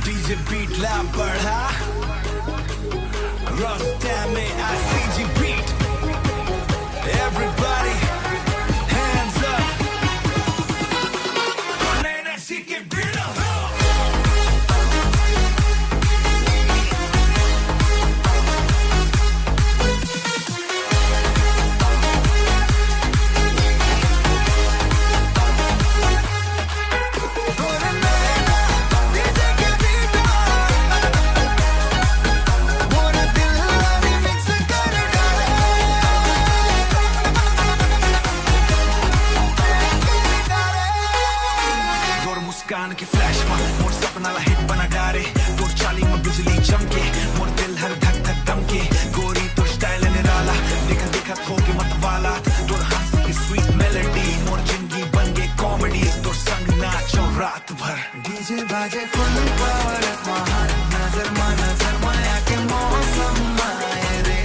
DJ beat ला बढ़ा रास्ते में ICG beat everybody hands up नैना सी के बीट कान के फ्लैश में मोर सपना ला हिट बना डारे तोर चाली में बिजली चमके मोर दिल हर धक धक दमके गोरी तोर स्टाइल निराला देखा देखा थोके मत वाला तोर हंस की स्वीट मेलोडी मोर जिंदगी बन गई कॉमेडी तोर संग नाचो रात भर डीजे बाजे फुल पावर महान नजर माया के मौसम आए रे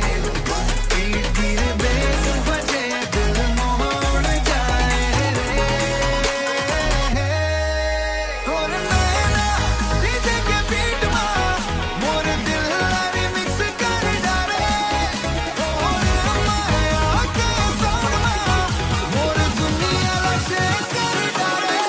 पीठ धीरे बेस बजे दिल मोड़ जाए रे तोर नैना डीजे के बीट में मोर दिल रिमिक्स कर डारे तोर माया के साउंड में मोर दुनिया ला शेक कर डारे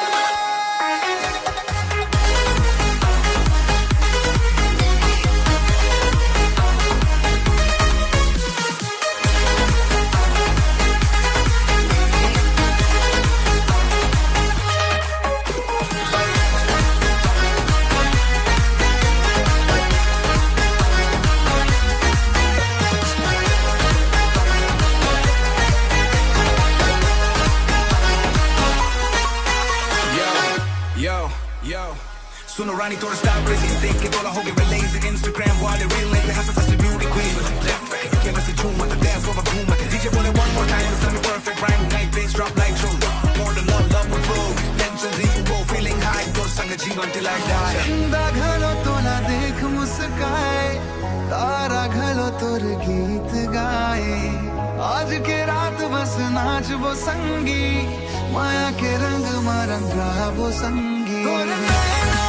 Yo, सुनो रानी तोरा स्टाइल क्रेजी देख के तोला हो गए रिलेज इंस्टाग्राम वाले रील लाइक हंस हंस ब्यूटी क्वीन लेफ्ट राइट के बस झूम मत डांस ओवर घूम मत डीजे बोले one more time tell me perfect rhyme night bass drop like true more than love with flow tension zero feeling high तोर संग जीवन till I die चंदा घलो तोला देख मुस्काए तारा घलो तोर गीत गाए आज के रात बस नाच वो संगी माया के रंग में रंगा वो संगी तोर नैना